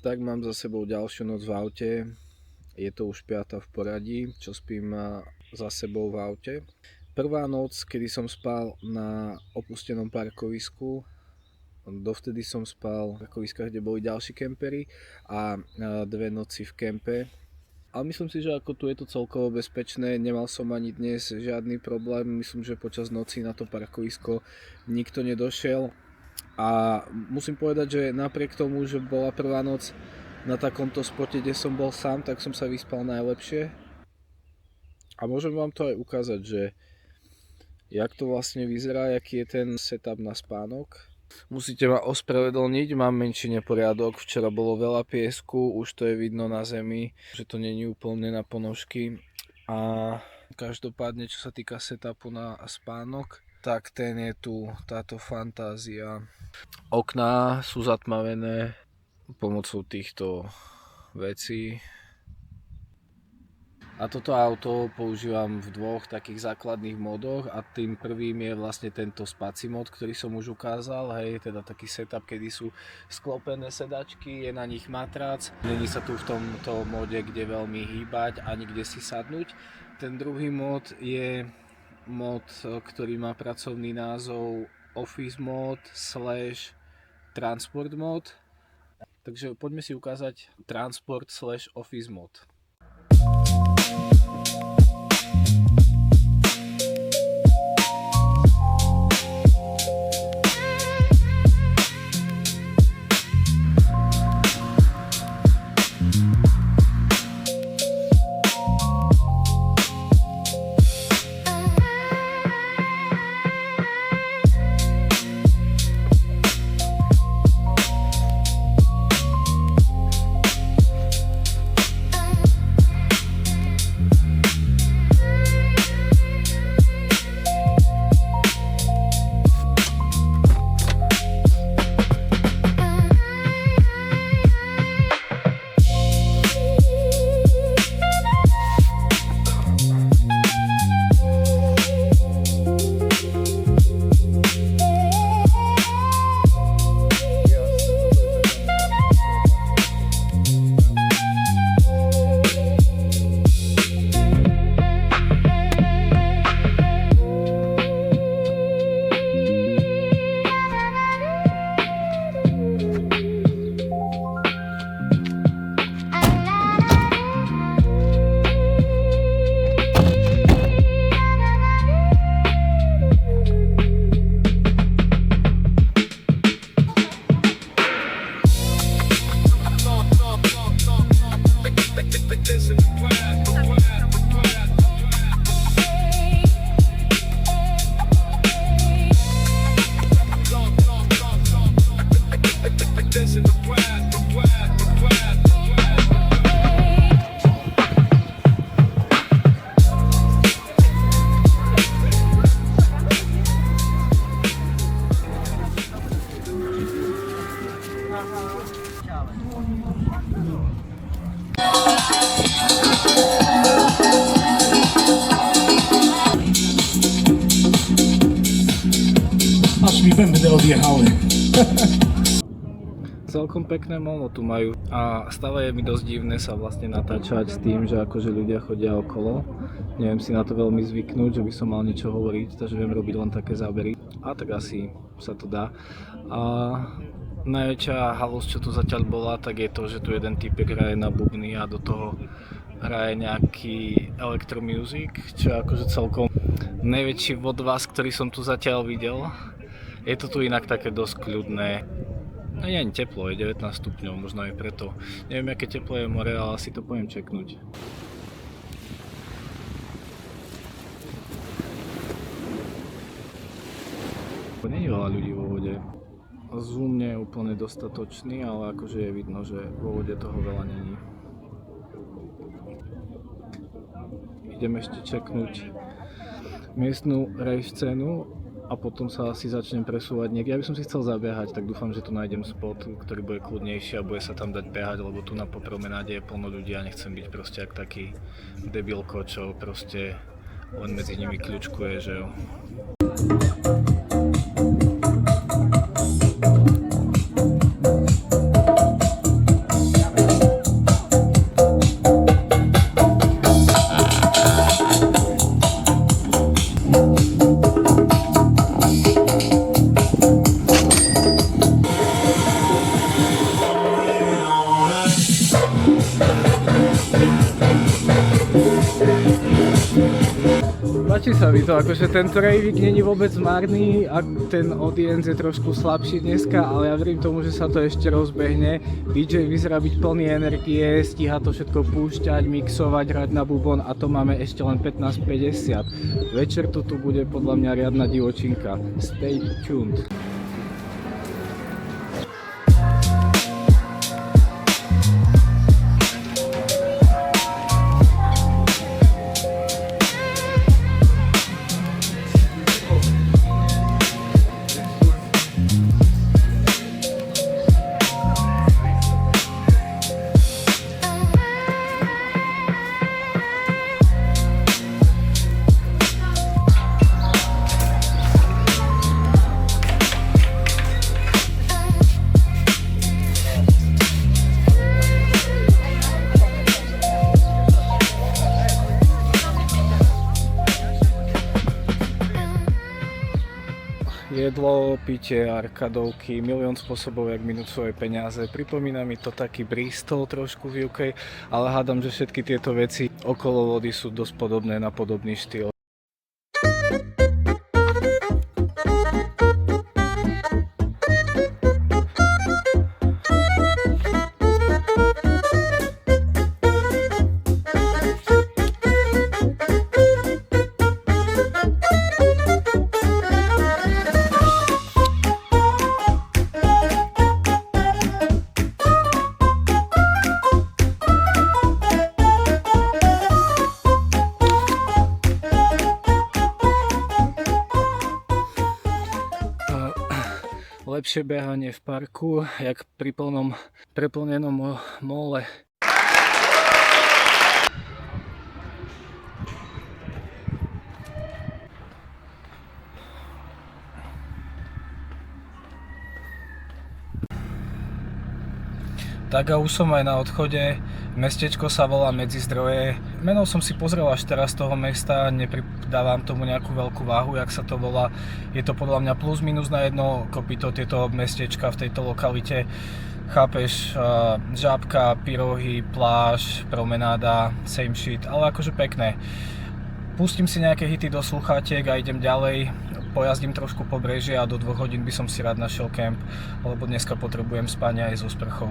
Tak mám za sebou ďalšiu noc v aute. Je to už 5. v poradí, čo spím za sebou v aute. Prvá noc, kedy som spal na opustenom parkovisku, dovtedy som spal v parkoviskách, kde boli ďalší kempery a 2 noci v kempe. Ale myslím si, že ako tu je to celkovo bezpečné, nemal som ani dnes žiadny problém, myslím, že počas noci na to parkovisko nikto nedošiel. A musím povedať, že napriek tomu, že bola prvá noc na takomto spote, kde som bol sám, tak som sa vyspal najlepšie. A môžem vám to aj ukázať, že jak to vlastne vyzerá, aký je ten setup na spánok. Musíte ma ospravedlniť, mám menší neporiadok, včera bolo veľa piesku, už to je vidno na zemi, že to není úplne na ponožky. A každopádne, čo sa týka setupu na spánok, tak ten je tu, táto fantázia. Okná sú zatmavené pomocou týchto vecí. A toto auto používam v 2 takých základných modoch a tým prvým je vlastne tento spací mod, ktorý som už ukázal, hej, teda taký setup, kedy sú sklopené sedačky, je na nich matrac, není sa tu v tomto mode kde veľmi hýbať ani kde si sadnúť. Ten druhý mod je mod, ktorý má pracovný názov Office mod / Transport mod. Takže poďme si ukázať Transport / Office mod. Až mi pędy odjechały. Celkom pekné molo tu majú a stále je mi dosť divné sa vlastne natáčať s tým, že akože ľudia chodia okolo. Neviem si na to veľmi zvyknúť, že by som mal niečo hovoriť, takže viem robiť len také zábery. A tak asi sa to dá. A najväčšia halosť, čo tu zatiaľ bola, tak je to, že tu jeden typek hraje na bubny a do toho hraje nejaký electromusic, čo je akože celkom najväčší odvaz, ktorý som tu zatiaľ videl. Je to tu inak také dosť kľudné. No nie je teplo, je 19 stupňov, možno aj preto. Neviem, aké teplo je more, ale asi to poviem čeknúť. Nie je veľa ľudí vo vode. Zoom nie je úplne dostatočný, ale akože je vidno, že vo vode toho veľa není. Idem ešte čeknúť miestnu rave scénu a potom sa asi začnem presúvať niekde. Ja by som si chcel zabiehať, tak dúfam, že tu nájdem spot, ktorý bude kľudnejší a bude sa tam dať behať, lebo tu na promenáde je plno ľudí a nechcem byť proste jak taký debilko, čo proste len medzi nimi kľučkuje, že jo. páči sa mi to, akože tento rejvík není vôbec marný a ten audience je trošku slabší dneska, ale ja verím tomu, že sa to ešte rozbehne. DJ vyzerá byť plný energie, stíha to všetko púšťať, mixovať, hrať na bubon a to máme ešte len 15:50. Večer tu bude podľa mňa riadna divočinka. Stay tuned. Jedlo, pitie, arkadovky, milión spôsobov, jak minúť svoje peniaze. Pripomína mi to taký Bristol trošku v UK, ale hádam, že všetky tieto veci okolo vody sú dosť podobné na podobný štýl. Lepšie behanie v parku, jak pri preplnenom mole. Tak a už som aj na odchode. Mestečko sa volá Medzizdroje. Meno som si pozrel až teraz z toho mesta, nepridávam tomu nejakú veľkú váhu, jak sa to volá. Je to podľa mňa plus minus na jedno kopyto tieto mestečka v tejto lokalite. Chápeš, Žabka, pyrohy, pláž, promenáda, same shit, ale akože pekné. Pustím si nejaké hity do sluchátiek a idem ďalej. Pojazdím trošku po breží a do 2 hodín by som si rád našiel kemp, lebo dneska potrebujem spania aj so sprchou.